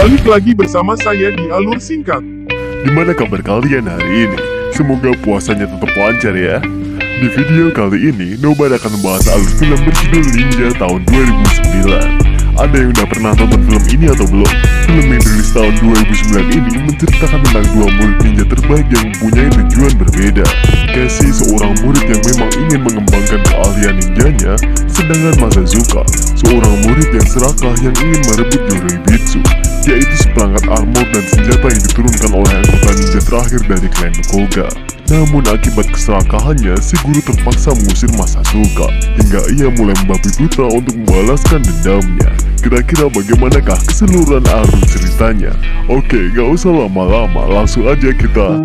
Balik lagi bersama saya di Alur Singkat. Gimana kabar kalian hari ini? Semoga puasanya tetap lancar ya. Di video kali ini, Nobar akan membahas alur film berjudul Ninja tahun 2009. Ada yang udah pernah nonton film ini atau belum? Film yang dirilis tahun 2009 ini menceritakan tentang dua murid ninja terbaik yang mempunyai tujuan berbeda. Casey, seorang murid yang memang ingin mengembangkan keahlian ninjanya, sedangkan Masazuka, seorang murid yang serakah yang ingin merebut Yoruibitsu, yaitu seperangkat armor dan senjata yang diturunkan oleh anggota ninja terakhir dari klan Koga. Namun akibat keserakahannya, si guru terpaksa mengusir Masazuka hingga ia mulai membabi buta untuk membalaskan dendamnya. Kira-kira bagaimanakah keseluruhan alur ceritanya? Oke, gak usah lama-lama, langsung aja kita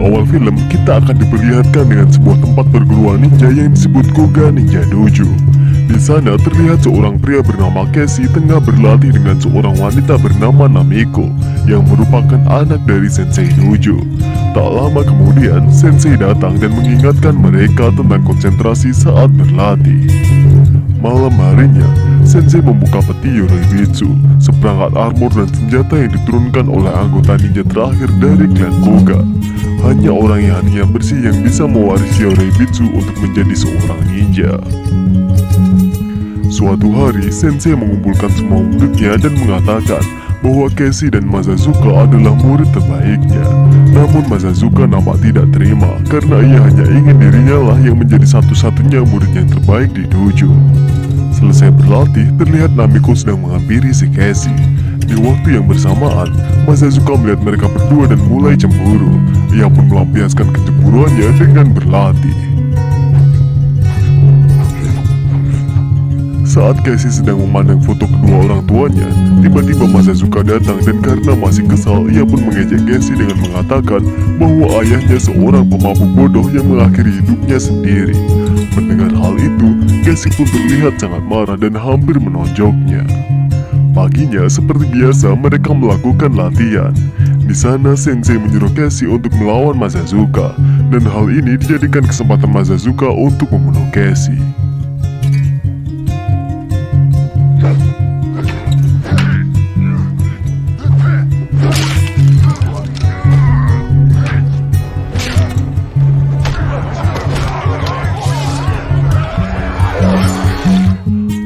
awal film, kita akan diperlihatkan dengan sebuah tempat perguruan ninja yang disebut Koga Ninja Dojo. Di sana terlihat seorang pria bernama Casey tengah berlatih dengan seorang wanita bernama Namiko yang merupakan anak dari Sensei Dojo. Tak lama kemudian, Sensei datang dan mengingatkan mereka tentang konsentrasi saat berlatih. Malam harinya, Sensei membuka peti Yoruibitsu, seperangkat armor dan senjata yang diturunkan oleh anggota ninja terakhir dari klan Koga. Hanya orang yang hatinya bersih yang bisa mewarisi Yoruibitsu untuk menjadi seorang ninja. Suatu hari, Sensei mengumpulkan semua muridnya dan mengatakan bahwa Casey dan Masazuka adalah murid terbaiknya. Namun Masazuka nampak tidak terima karena ia hanya ingin dirinya lah yang menjadi satu-satunya murid yang terbaik di dojo. Selesai berlatih, terlihat Namiko sedang menghampiri si Casey. Di waktu yang bersamaan, Masazuka melihat mereka berdua dan mulai cemburu. Ia pun melampiaskan kecemburuannya dengan berlatih. Saat Casey sedang memandang foto kedua orang tuanya, tiba-tiba Masazuka datang dan karena masih kesal, ia pun mengejek Casey dengan mengatakan bahwa ayahnya seorang pemabuk bodoh yang mengakhiri hidupnya sendiri. Mendengar hal itu, Casey pun terlihat sangat marah dan hampir menonjoknya. Paginya, seperti biasa, mereka melakukan latihan. Di sana, Sensei menyuruh Casey untuk melawan Masazuka, dan hal ini dijadikan kesempatan Masazuka untuk membunuh Casey.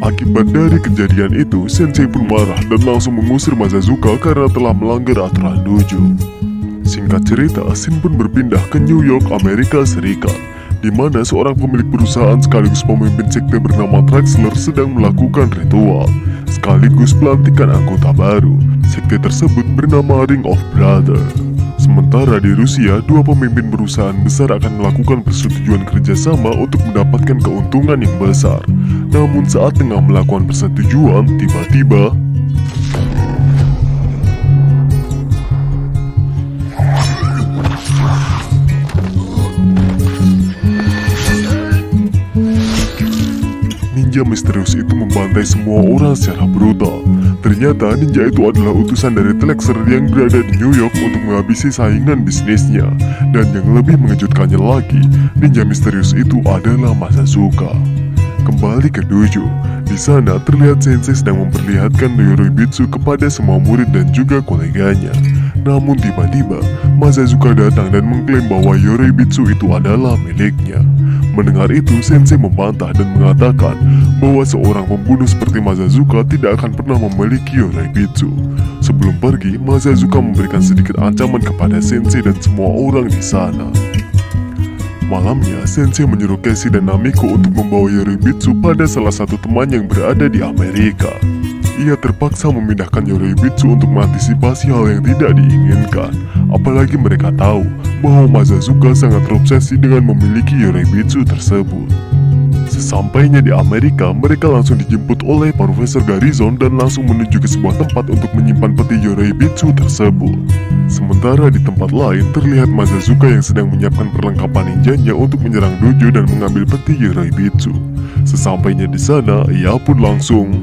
Akibat dari kejadian itu, Sensei pun marah dan langsung mengusir Masazuka karena telah melanggar aturan dojo. Singkat cerita, scene pun berpindah ke New York, Amerika Serikat, di mana seorang pemilik perusahaan sekaligus pemimpin sekte bernama Traxler sedang melakukan ritual, sekaligus pelantikan anggota baru. Sekte tersebut bernama Ring of Brothers. Sementara di Rusia, dua pemimpin perusahaan besar akan melakukan persetujuan kerjasama untuk mendapatkan keuntungan yang besar. Namun saat tengah melakukan persetujuan, tiba-tiba ninja misterius itu membantai semua orang secara brutal. Ternyata ninja itu adalah utusan dari Traxler yang berada di New York untuk menghabisi saingan bisnisnya. Dan yang lebih mengejutkannya lagi, ninja misterius itu adalah Masazuka. Kembali ke dojo, di sana terlihat Sensei sedang memperlihatkan Yoruibitsu kepada semua murid dan juga koleganya. Namun tiba-tiba, Masazuka datang dan mengklaim bahwa Yoruibitsu itu adalah miliknya. Mendengar itu, Sensei membantah dan mengatakan bahwa seorang pembunuh seperti Masazuka tidak akan pernah memiliki Yoruibitsu. Sebelum pergi, Masazuka memberikan sedikit ancaman kepada Sensei dan semua orang di sana. Malamnya, Sensei menyuruh Casey dan Namiko untuk membawa Yoruibitsu pada salah satu teman yang berada di Amerika. Ia terpaksa memindahkan Yoruibitsu untuk mengantisipasi hal yang tidak diinginkan. Apalagi mereka tahu bahwa Masazuka sangat terobsesi dengan memiliki Yoruibitsu tersebut. Sesampainya di Amerika, mereka langsung dijemput oleh Profesor Garrison dan langsung menuju ke sebuah tempat untuk menyimpan peti Yoruibitsu tersebut. Sementara di tempat lain, terlihat Masazuka yang sedang menyiapkan perlengkapan ninjanya untuk menyerang dojo dan mengambil peti Yoruibitsu. Sesampainya di sana, ia pun langsung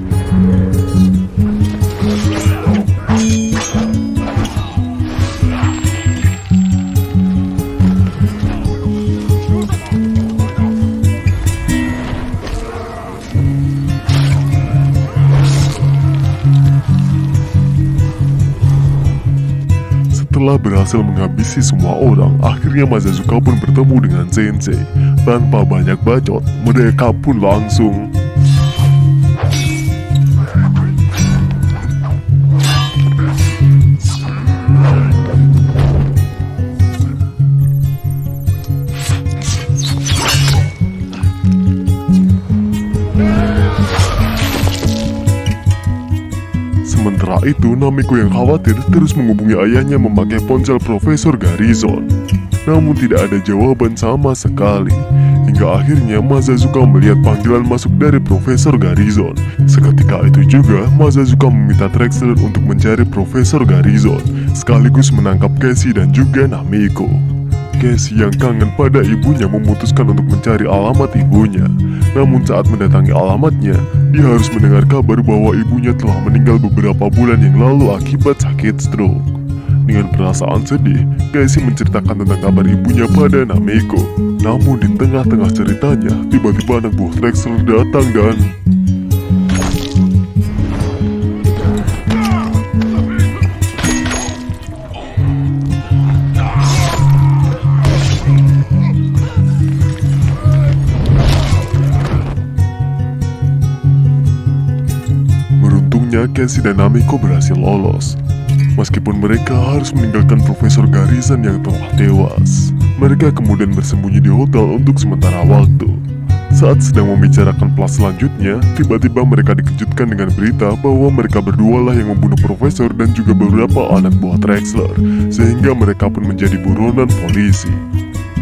Setelah berhasil menghabisi semua orang, akhirnya Mazazuka pun bertemu dengan Sensei. Tanpa banyak bacot, mereka pun langsung Sementara itu, Namiko yang khawatir terus menghubungi ayahnya memakai ponsel Profesor Garrison. Namun tidak ada jawaban sama sekali. Hingga akhirnya Mazazuka melihat panggilan masuk dari Profesor Garrison. Seketika itu juga, Mazazuka meminta Traxler untuk mencari Profesor Garrison, sekaligus menangkap Casey dan juga Namiko. Casey yang kangen pada ibunya memutuskan untuk mencari alamat ibunya. Namun saat mendatangi alamatnya, dia harus mendengar kabar bahwa ibunya telah meninggal beberapa bulan yang lalu akibat sakit stroke. Dengan perasaan sedih, Casey menceritakan tentang kabar ibunya pada Namiko. Namun di tengah-tengah ceritanya, tiba-tiba anak buah Traxler datang dan Casey dan Namiko berhasil lolos. Meskipun mereka harus meninggalkan Profesor Garrison yang telah tewas, mereka kemudian bersembunyi di hotel untuk sementara waktu. Saat sedang membicarakan plot selanjutnya, tiba-tiba mereka dikejutkan dengan berita bahwa mereka berdua lah yang membunuh Profesor dan juga beberapa anak buah Traxler, sehingga mereka pun menjadi buronan polisi.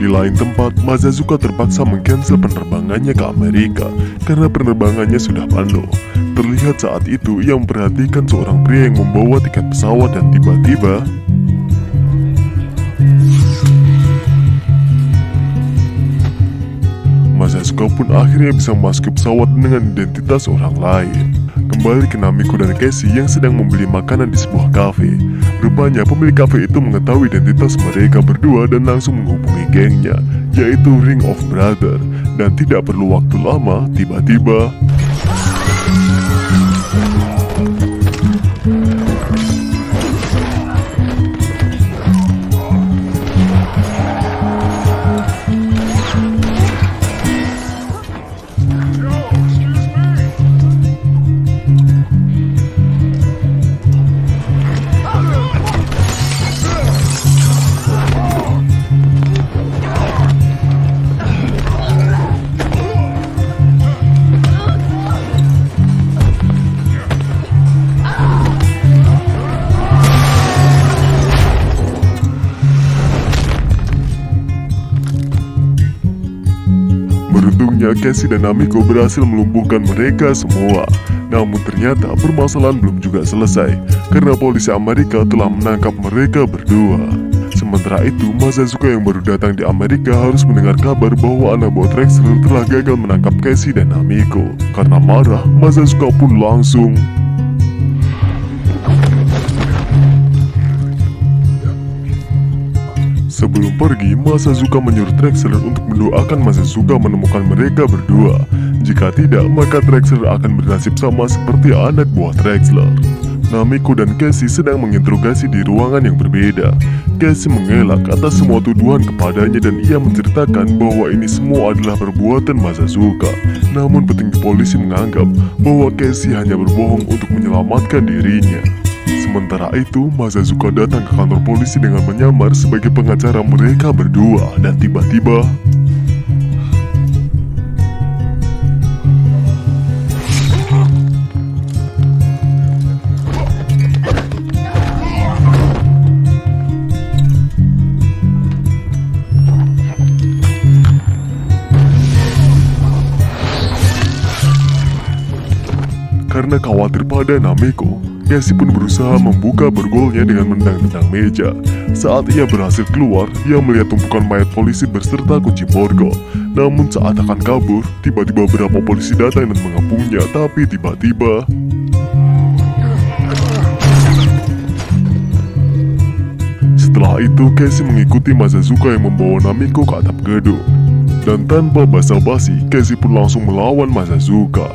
Di lain tempat, Mazazuka terpaksa mengcancel penerbangannya ke Amerika karena penerbangannya sudah penuh. Terlihat saat itu ia memperhatikan seorang pria yang membawa tiket pesawat dan tiba-tiba Mazazuka pun akhirnya bisa memasuki pesawat dengan identitas orang lain. Kembali ke Namiko dan Casey yang sedang membeli makanan di sebuah kafe. Rupanya pemilik kafe itu mengetahui identitas mereka berdua dan langsung menghubungi gengnya, yaitu Ring of Brother. Dan tidak perlu waktu lama, tiba-tiba Casey dan Namiko berhasil melumpuhkan mereka semua. Namun ternyata permasalahan belum juga selesai, karena polisi Amerika telah menangkap mereka berdua. Sementara itu, Mazazuka yang baru datang di Amerika harus mendengar kabar bahwa anak buah Traxler telah gagal menangkap Casey dan Namiko. Karena marah, Mazazuka pun langsung Sebelum pergi, Mazazuka menyuruh Traxler untuk mendoakan Mazazuka menemukan mereka berdua. Jika tidak, maka Traxler akan bernasib sama seperti anak buah Traxler. Namiko dan Casey sedang menginterogasi di ruangan yang berbeda. Casey mengelak atas semua tuduhan kepadanya dan ia menceritakan bahwa ini semua adalah perbuatan Mazazuka. Namun petinggi polisi menganggap bahwa Casey hanya berbohong untuk menyelamatkan dirinya. Sementara itu, Mazazuka datang ke kantor polisi dengan menyamar sebagai pengacara mereka berdua dan tiba-tiba karena khawatir pada Namiko, Casey pun berusaha membuka borgolnya dengan menendang-tendang meja. Saat ia berhasil keluar, ia melihat tumpukan mayat polisi berserta kunci borgol. Namun saat akan kabur, tiba-tiba beberapa polisi datang dan mengepungnya, tapi tiba-tiba setelah itu, Casey mengikuti Mazazuka yang membawa Namiko ke atap gedung. Dan tanpa basa-basi, Casey pun langsung melawan Mazazuka.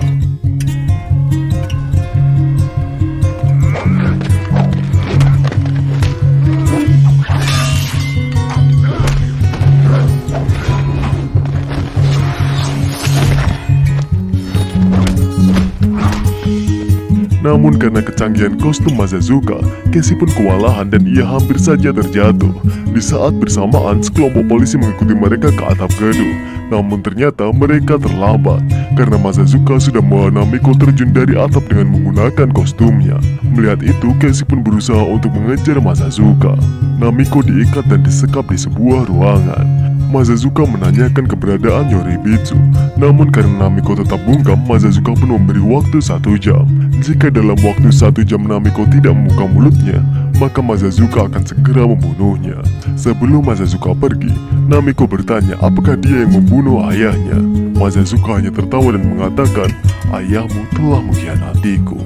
Namun karena kecanggihan kostum Mazazuka, Casey pun kewalahan dan ia hampir saja terjatuh. Di saat bersamaan, sekelompok polisi mengikuti mereka ke atap gedung. Namun ternyata mereka terlambat, karena Mazazuka sudah membawa Namiko terjun dari atap dengan menggunakan kostumnya. Melihat itu, Casey pun berusaha untuk mengejar Mazazuka. Namiko diikat dan disekap di sebuah ruangan. Mazazuka menanyakan keberadaan Yoribitsu. Namun karena Namiko tetap bungkam, Mazazuka pun memberi waktu 1 jam. Jika dalam waktu 1 jam Namiko tidak membuka mulutnya, maka Mazazuka akan segera membunuhnya. Sebelum Mazazuka pergi, Namiko bertanya apakah dia yang membunuh ayahnya. Mazazuka hanya tertawa dan mengatakan, "Ayahmu telah mengkhianatiku."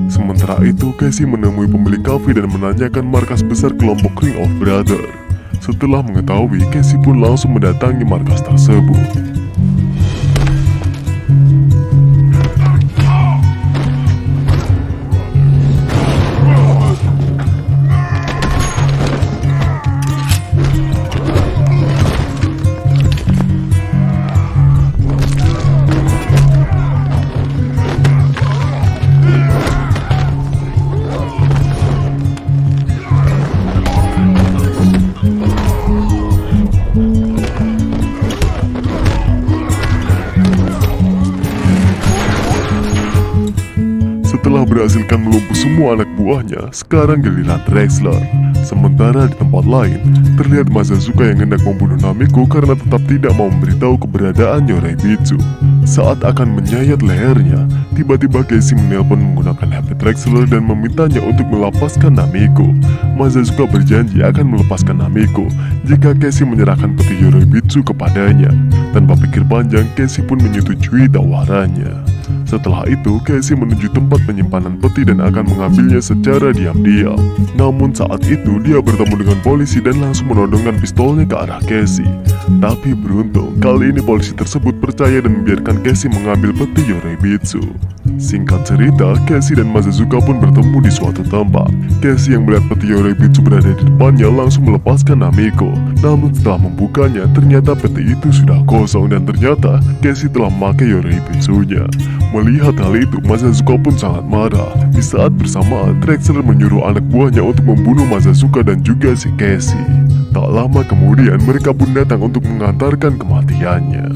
Sementara itu, Casey menemui pemilik kafe dan menanyakan markas besar kelompok Ring of Brothers. Setelah mengetahui, Casey pun langsung mendatangi markas tersebut. Setelah berhasilkan melumpuh semua anak buahnya, sekarang giliran Drexler. Sementara di tempat lain, terlihat Mazazuka yang hendak membunuh Namiko karena tetap tidak mau memberitahu keberadaan Yoribitsu. Saat akan menyayat lehernya, tiba-tiba Casey menelpon menggunakan HP Drexler dan memintanya untuk melepaskan Namiko. Mazazuka berjanji akan melepaskan Namiko jika Casey menyerahkan peti Yoribitsu kepadanya. Tanpa pikir panjang, Casey pun menyetujui tawarannya. Setelah itu, Casey menuju tempat penyimpanan peti dan akan mengambilnya secara diam-diam. Namun saat itu, dia bertemu dengan polisi dan langsung menodongkan pistolnya ke arah Casey. Tapi beruntung, kali ini polisi tersebut percaya dan membiarkan Casey mengambil peti Yoribitsu. Singkat cerita, Casey dan Mazazuka pun bertemu di suatu tempat. Casey yang melihat peti Yoribitsu berada di depannya langsung melepaskan Namiko. Namun setelah membukanya, ternyata peti itu sudah kosong dan ternyata Casey telah memakai Yoribitsunya. Melihat hal itu, Mazazuka pun sangat marah. Di saat bersamaan, Drexler menyuruh anak buahnya untuk membunuh Mazazuka dan juga si Casey. Tak lama kemudian, mereka pun datang untuk mengantarkan kematiannya.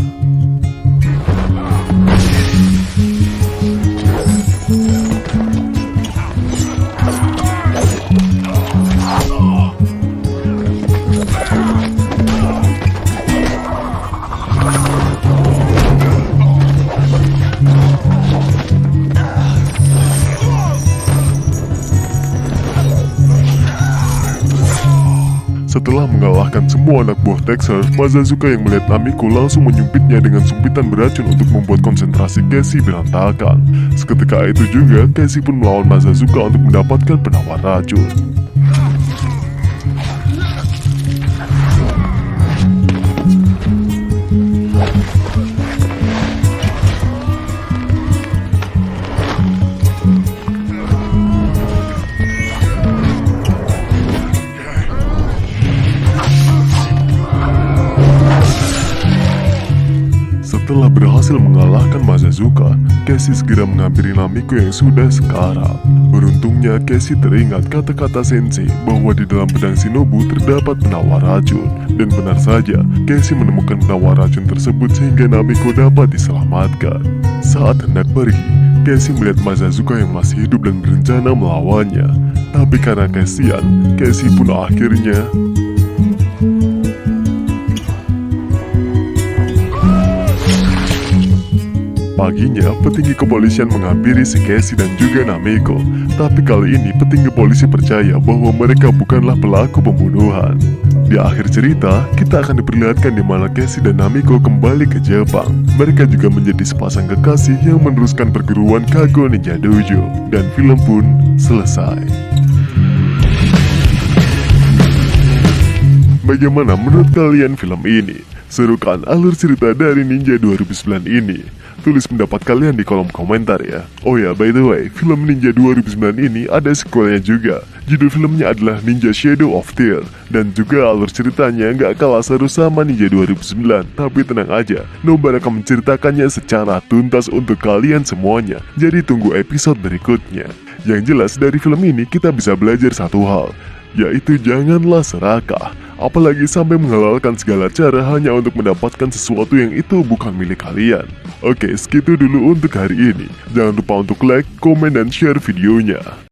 Setelah mengalahkan semua anak buah Drexler, Mazazuka yang melihat Namiko langsung menyumpitnya dengan sumpitan beracun untuk membuat konsentrasi Casey berantakan. Seketika itu juga, Casey pun melawan Mazazuka untuk mendapatkan penawar racun. Setelah berhasil mengalahkan Mazazuka, Casey segera menghampiri Namiko yang sudah sekarat. Beruntungnya Casey teringat kata-kata Sensei bahwa di dalam pedang Shinobu terdapat penawar racun. Dan benar saja, Casey menemukan penawar racun tersebut sehingga Namiko dapat diselamatkan. Saat hendak pergi, Casey melihat Mazazuka yang masih hidup dan berencana melawannya. Tapi karena kasihan, Casey pun akhirnya paginya, petinggi kepolisian menghampiri si Casey dan juga Namiko. Tapi kali ini petinggi polisi percaya bahwa mereka bukanlah pelaku pembunuhan. Di akhir cerita, kita akan diperlihatkan di mana Casey dan Namiko kembali ke Jepang. Mereka juga menjadi sepasang kekasih yang meneruskan perguruan Kago Ninja Dojo. Dan film pun selesai. Bagaimana menurut kalian film ini? Serukan alur cerita dari Ninja 2009 ini? Tulis pendapat kalian di kolom komentar ya. Oh ya, by the way, film Ninja 2009 ini ada sequelnya juga. Judul filmnya adalah Ninja Shadow of Tear. Dan juga alur ceritanya nggak kalah seru sama Ninja 2009. Tapi tenang aja, Nobar akan menceritakannya secara tuntas untuk kalian semuanya. Jadi tunggu episode berikutnya. Yang jelas dari film ini kita bisa belajar satu hal, yaitu janganlah serakah, apalagi sampai menghalalkan segala cara hanya untuk mendapatkan sesuatu yang itu bukan milik kalian. Oke, segitu dulu untuk hari ini. Jangan lupa untuk like, komen, dan share videonya.